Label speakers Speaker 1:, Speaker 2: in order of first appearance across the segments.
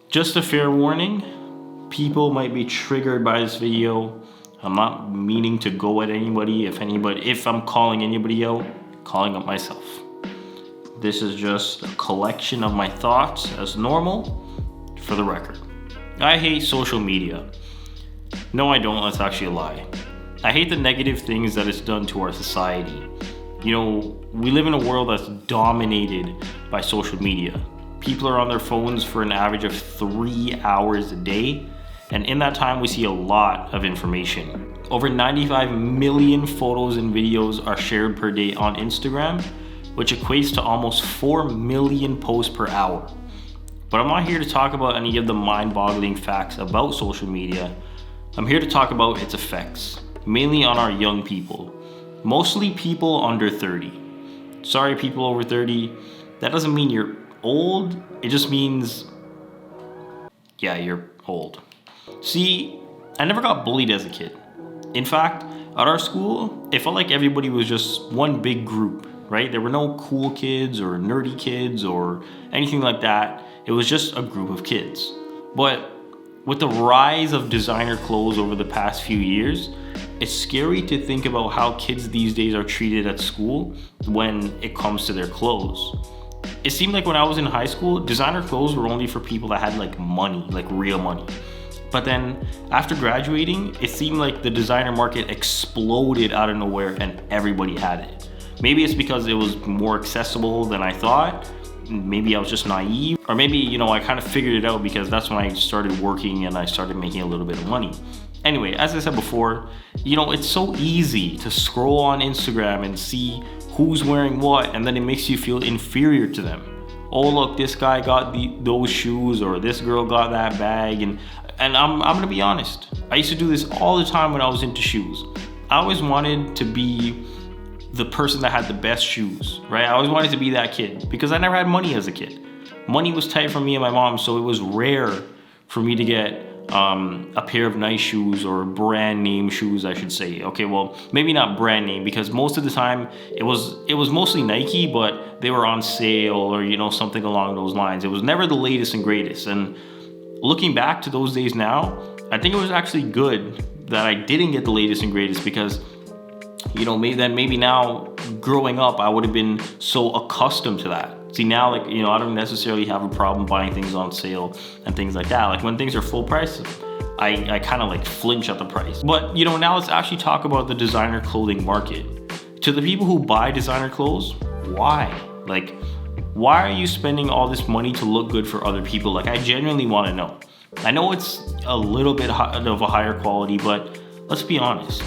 Speaker 1: Just a fair warning, people might be triggered by this video. I'm not meaning to go at anybody. If I'm calling anybody out, calling up myself. This is just a collection of my thoughts as normal for the record. I hate social media. No, I don't. That's actually a lie. I hate the negative things that it's done to our society. You know, we live in a world that's dominated by social media. People are on their phones for an average of 3 hours a day, and in that time we see a lot of information. Over 95 million photos and videos are shared per day on Instagram, which equates to almost 4 million posts per hour. But I'm not here to talk about any of the mind-boggling facts about social media. I'm here to talk about its effects, mainly on our young people, mostly people under 30. Sorry, people over 30, that doesn't mean you're old, it just means, yeah, you're old. See, I never got bullied as a kid. In fact, at our school, it felt like everybody was just one big group, right? There were no cool kids or nerdy kids or anything like that. It was just a group of kids. But with the rise of designer clothes over the past few years, it's scary to think about how kids these days are treated at school when it comes to their clothes. It seemed like when I was in high school, designer clothes were only for people that had like money, like real money. But then after graduating, it seemed like the designer market exploded out of nowhere and everybody had it. Maybe it's because it was more accessible than I thought. Maybe I was just naive, or maybe, I kind of figured it out because that's when I started working and I started making a little bit of money. Anyway, as I said before, it's so easy to scroll on Instagram and see who's wearing what, and then it makes you feel inferior to them. Oh, look, this guy got those shoes, or this girl got that bag, and I'm gonna be honest. I used to do this all the time when I was into shoes. I always wanted to be the person that had the best shoes, right? I always wanted to be that kid because I never had money as a kid. Money was tight for me and my mom, so it was rare for me to get a pair of nice shoes, or brand name shoes, I should say. Okay, well, maybe not brand name, because most of the time it was mostly Nike, but they were on sale, or something along those lines. It was never the latest and greatest. And looking back to those days now, I think it was actually good that I didn't get the latest and greatest, because maybe now growing up I would have been so accustomed to that. See, now, I don't necessarily have a problem buying things on sale and things like that. Like when things are full price, I kind of flinch at the price. But now let's actually talk about the designer clothing market. To the people who buy designer clothes, why? Why are you spending all this money to look good for other people? I genuinely want to know. I know it's a little bit of a higher quality, but let's be honest.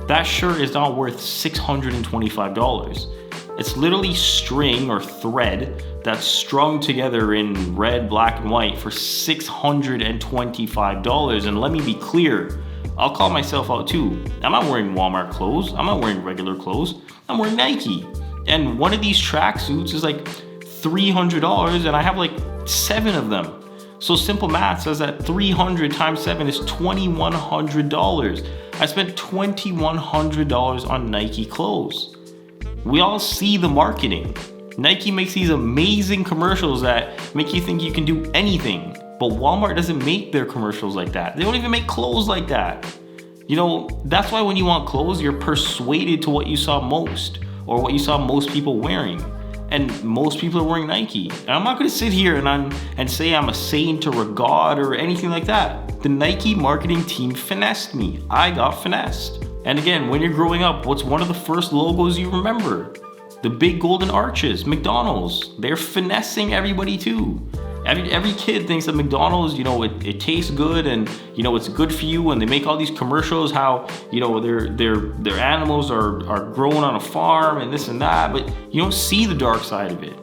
Speaker 1: That shirt is not worth $625. It's literally string or thread that's strung together in red, black, and white for $625. And let me be clear, I'll call myself out too. I'm not wearing Walmart clothes. I'm not wearing regular clothes. I'm wearing Nike. And one of these tracksuits is $300, and I have 7 of them. So simple math says that 300 times 7 is $2,100. I spent $2,100 on Nike clothes. We all see the marketing. Nike makes these amazing commercials that make you think you can do anything. But Walmart doesn't make their commercials like that. They don't even make clothes like that. That's why when you want clothes, you're persuaded to what you saw most, or what you saw most people wearing. And most people are wearing Nike. And I'm not gonna sit here and say I'm a saint or a god or anything like that. The Nike marketing team finessed me. I got finessed. And again, when you're growing up, what's one of the first logos you remember? The big golden arches, McDonald's. They're finessing everybody too. Every kid thinks that McDonald's, it tastes good, and it's good for you, and they make all these commercials how their animals are grown on a farm and this and that, but you don't see the dark side of it.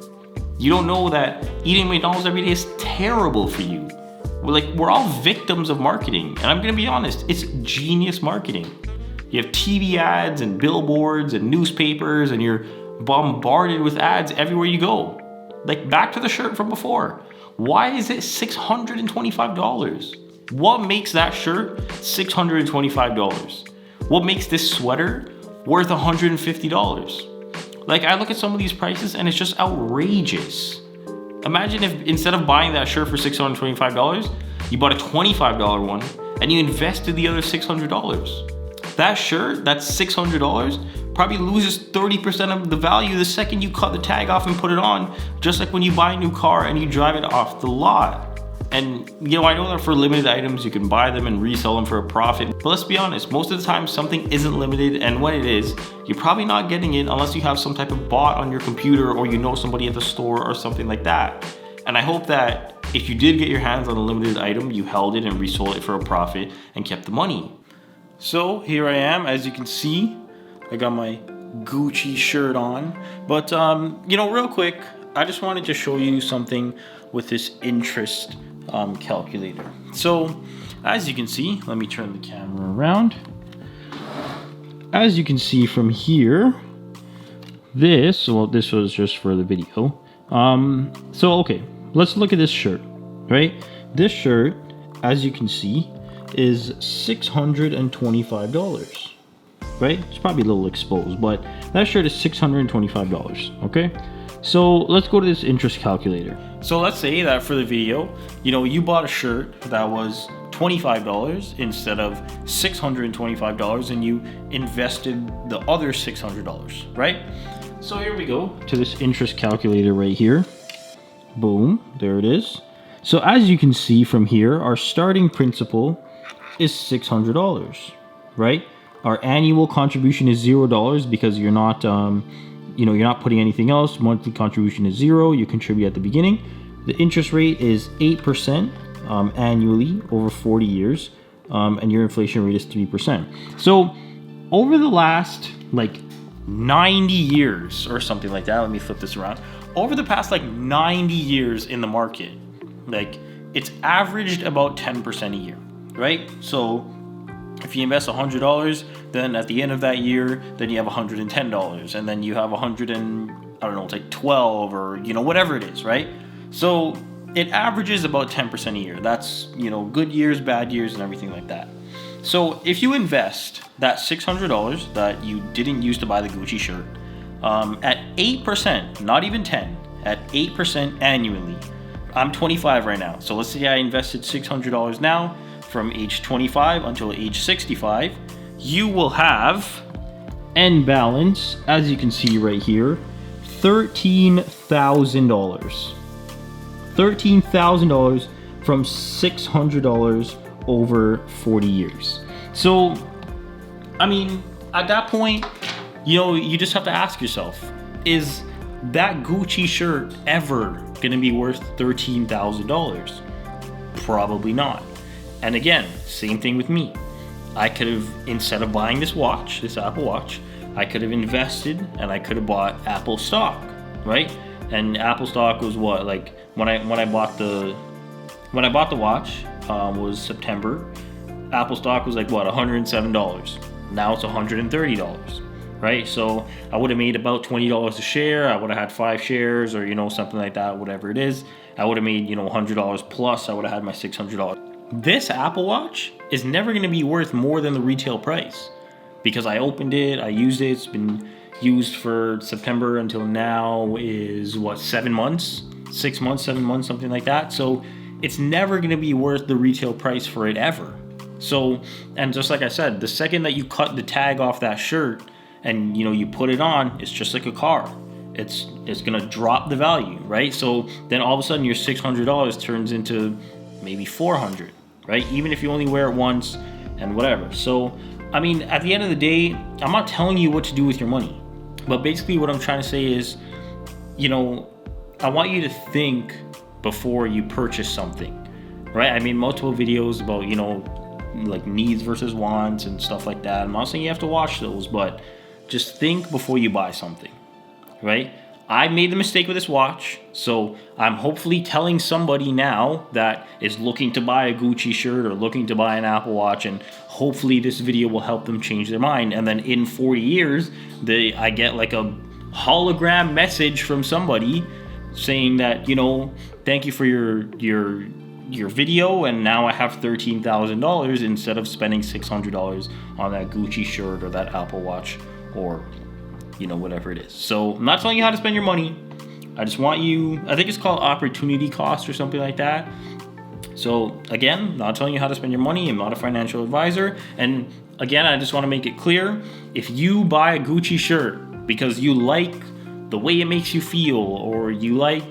Speaker 1: You don't know that eating McDonald's every day is terrible for you. We're all victims of marketing, and I'm gonna be honest, it's genius marketing. You have TV ads and billboards and newspapers, and you're bombarded with ads everywhere you go. Back to the shirt from before. Why is it $625? What makes that shirt $625? What makes this sweater worth $150? I look at some of these prices and it's just outrageous. Imagine if instead of buying that shirt for $625, you bought a $25 one and you invested the other $600. That shirt, that's $600, probably loses 30% of the value the second you cut the tag off and put it on, just like when you buy a new car and you drive it off the lot. And you know, I know that for limited items, you can buy them and resell them for a profit. But let's be honest, most of the time something isn't limited, and when it is, you're probably not getting it unless you have some type of bot on your computer or you know somebody at the store or something like that. And I hope that if you did get your hands on a limited item, you held it and resold it for a profit and kept the money. So here I am, as you can see, I got my Gucci shirt on. But you know, real quick, I just wanted to show you something with this interest calculator. So as you can see, let me turn the camera around. As you can see from here, this was just for the video. So okay, let's look at this shirt, right? This shirt, as you can see, is $625, right? It's probably a little exposed, but that shirt is $625, okay? So let's go to this interest calculator. So let's say that for the video, you know, you bought a shirt that was $25 instead of $625 and you invested the other $600, right? So here we go to this interest calculator right here. Boom, there it is. So as you can see from here, our starting principal is $600, right? Our annual contribution is $0 because you're not, you're not putting anything else. Monthly contribution is 0. You contribute at the beginning. The interest rate is 8% annually over 40 years, and your inflation rate is 3%. So over the last like 90 years or something like that, let me flip this around. Over the past like 90 years in the market, like it's averaged about 10% a year, right? So if you invest $100, then at the end of that year, then you have $110, and then you have it's like 12 or whatever it is, right? So it averages about 10% a year. That's good years, bad years, and everything like that. So if you invest that $600 that you didn't use to buy the Gucci shirt at 8%, not even 10, at 8% annually. I'm 25 right now, so let's say I invested $600 now. From age 25 until age 65, you will have end balance, as you can see right here, $13,000. $13,000 from $600 over 40 years. So, I mean, at that point, you just have to ask yourself, is that Gucci shirt ever gonna be worth $13,000? Probably not. And again, same thing with me. I could have, instead of buying this watch, this Apple Watch, I could have invested and I could have bought Apple stock, right? And Apple stock was what, like when I bought the watch was September. Apple stock was like what, $107. Now it's $130, right? So I would have made about $20 a share. I would have had 5 shares or something like that, whatever it is. I would have made $100 plus. I would have had my $600. This Apple Watch is never going to be worth more than the retail price because I opened it, I used it, it's been used for September until now is what, 7 months, 6 months, 7 months, something like that. So it's never going to be worth the retail price for it ever. So, and just like I said, the second that you cut the tag off that shirt and you put it on, it's just like a car. It's going to drop the value, right? So then all of a sudden your $600 turns into maybe $400, right? Even if you only wear it once and whatever. So, I mean, at the end of the day, I'm not telling you what to do with your money, but basically what I'm trying to say is, I want you to think before you purchase something, right? I made multiple videos about, like needs versus wants and stuff like that. I'm not saying you have to watch those, but just think before you buy something, right? I made the mistake with this watch, so I'm hopefully telling somebody now that is looking to buy a Gucci shirt or looking to buy an Apple Watch, and hopefully this video will help them change their mind. And then in 40 years, I get like a hologram message from somebody saying that, thank you for your video, and now I have $13,000 instead of spending $600 on that Gucci shirt or that Apple Watch or whatever it is. So I'm not telling you how to spend your money, I just want you, I think it's called opportunity cost or something like that. So again, not telling you how to spend your money. I'm not a financial advisor. And again, I just want to make it clear, if you buy a Gucci shirt because you like the way it makes you feel, or you like,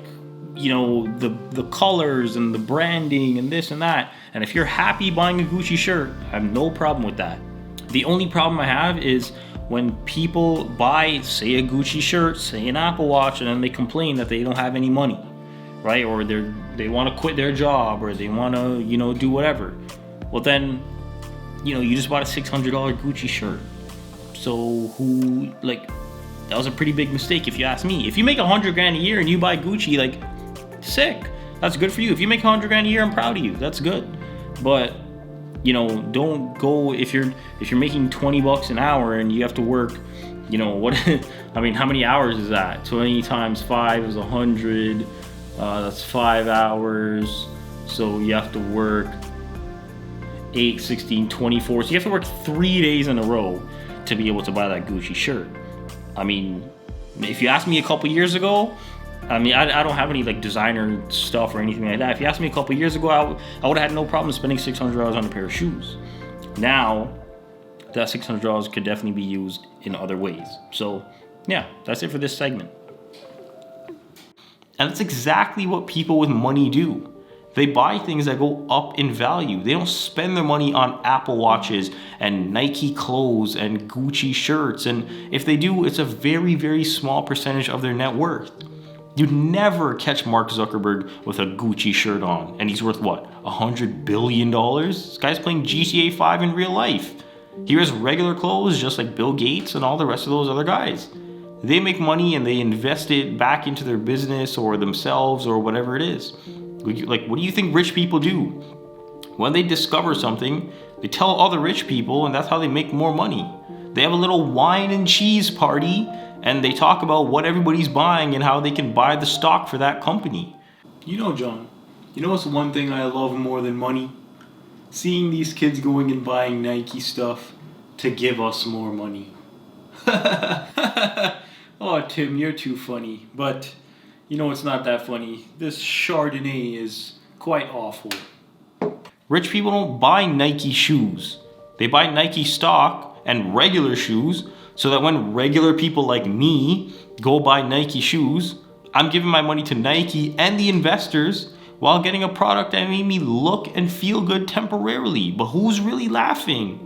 Speaker 1: the colors and the branding and this and that, and if you're happy buying a Gucci shirt, I have no problem with that. The only problem I have is when people buy, say, a Gucci shirt, say an Apple Watch, and then they complain that they don't have any money, right? Or they want to quit their job, or they want to, do whatever. Well, then, you just bought a $600 Gucci shirt. So that was a pretty big mistake if you ask me. If you make $100,000 a year and you buy Gucci, sick. That's good for you. If you make $100,000 a year, I'm proud of you. That's good. But don't go if you're making $20 an hour and you have to work, what? I mean, how many hours is that? 20 times 5 is 100. That's 5 hours. So you have to work 8, 16, 24. So you have to work 3 days in a row to be able to buy that Gucci shirt. I mean, if you asked me a couple years ago, I don't have any designer stuff or anything like that. If you asked me a couple years ago, I would have had no problem spending $600 on a pair of shoes. Now, that $600 could definitely be used in other ways. So, yeah, that's it for this segment. And that's exactly what people with money do. They buy things that go up in value. They don't spend their money on Apple Watches and Nike clothes and Gucci shirts. And if they do, it's a very, very small percentage of their net worth. You'd never catch Mark Zuckerberg with a Gucci shirt on. And he's worth what? $100 billion? This guy's playing GTA 5 in real life. He wears regular clothes just like Bill Gates and all the rest of those other guys. They make money and they invest it back into their business or themselves or whatever it is. What do you think rich people do? When they discover something, they tell other rich people, and that's how they make more money. They have a little wine and cheese party, and they talk about what everybody's buying and how they can buy the stock for that company.
Speaker 2: John, what's one thing I love more than money? Seeing these kids going and buying Nike stuff to give us more money. Oh, Tim, you're too funny. But, it's not that funny. This Chardonnay is quite awful.
Speaker 1: Rich people don't buy Nike shoes. They buy Nike stock and regular shoes, so that when regular people like me go buy Nike shoes, I'm giving my money to Nike and the investors while getting a product that made me look and feel good temporarily. But who's really laughing?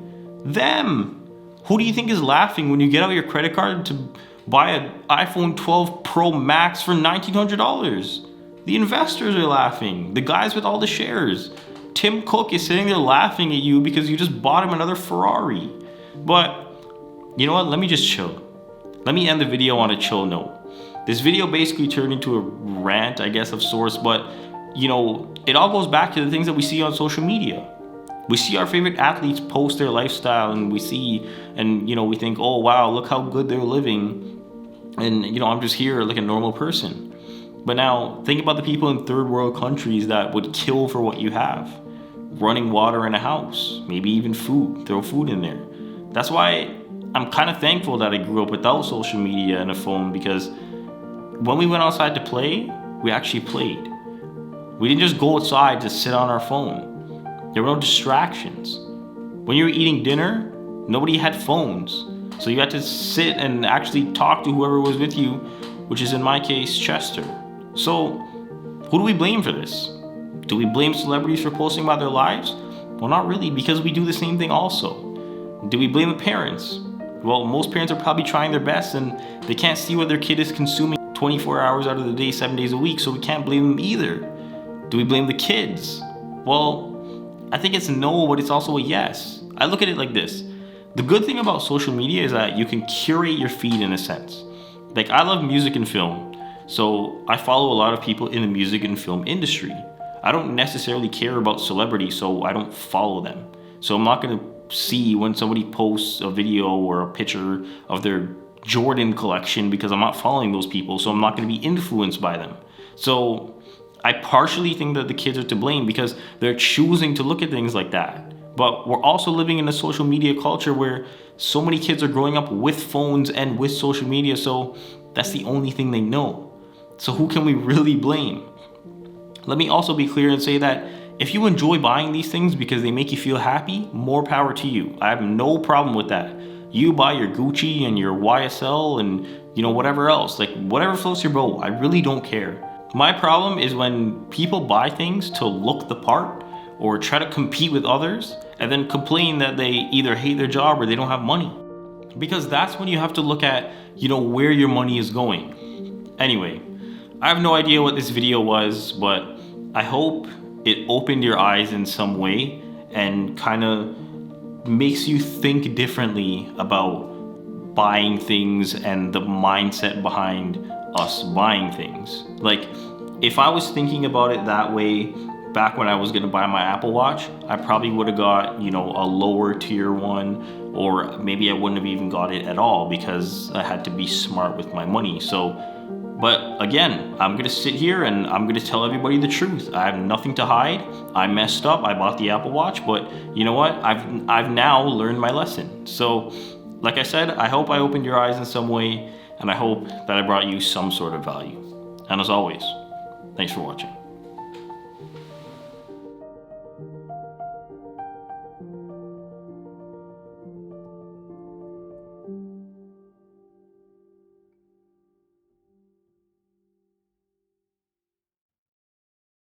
Speaker 1: Them. Who do you think is laughing when you get out your credit card to buy an iPhone 12 Pro Max for $1,900? The investors are laughing. The guys with all the shares. Tim Cook is sitting there laughing at you because you just bought him another Ferrari. But you know what? Let me just chill. Let me end the video on a chill note. This video basically turned into a rant, I guess, of sorts, but it all goes back to the things that we see on social media. We see our favorite athletes post their lifestyle, and we see, and we think, oh wow, look how good they're living. And I'm just here like a normal person. But now think about the people in third world countries that would kill for what you have. Running water in a house, maybe even food, throw food in there. That's why I'm kind of thankful that I grew up without social media and a phone, because when we went outside to play, we actually played. We didn't just go outside to sit on our phone. There were no distractions. When you were eating dinner, nobody had phones. So you had to sit and actually talk to whoever was with you, which is in my case, Chester. So who do we blame for this? Do we blame celebrities for posting about their lives? Well, not really, because we do the same thing also. Do we blame the parents? Well, most parents are probably trying their best and they can't see what their kid is consuming 24 hours out of the day, 7 days a week, so we can't blame them either. Do we blame the kids? Well, I think it's no, but it's also a yes. I look at it like this. The good thing about social media is that you can curate your feed in a sense. I love music and film, so I follow a lot of people in the music and film industry. I don't necessarily care about celebrities, so I don't follow them. So I'm not going to see when somebody posts a video or a picture of their Jordan collection, because I'm not following those people, so I'm not going to be influenced by them. So I partially think that the kids are to blame because they're choosing to look at things like that. But we're also living in a social media culture where so many kids are growing up with phones and with social media, so that's the only thing they know. So who can we really blame? Let me also be clear and say that if you enjoy buying these things because they make you feel happy, more power to you. I have no problem with that. You buy your Gucci and your YSL and whatever else, like whatever floats your boat. I really don't care. My problem is when people buy things to look the part or try to compete with others and then complain that they either hate their job or they don't have money. Because that's when you have to look at, where your money is going. Anyway, I have no idea what this video was, but I hope it opened your eyes in some way and kind of makes you think differently about buying things and the mindset behind us buying things. Like, if I was thinking about it that way back when I was gonna buy my Apple Watch, I probably would have got, a lower tier one, or maybe I wouldn't have even got it at all because I had to be smart with my money. But again, I'm gonna sit here and I'm gonna tell everybody the truth. I have nothing to hide. I messed up. I bought the Apple Watch, but you know what? I've now learned my lesson. So, like I said, I hope I opened your eyes in some way, and I hope that I brought you some sort of value. And as always, thanks for watching.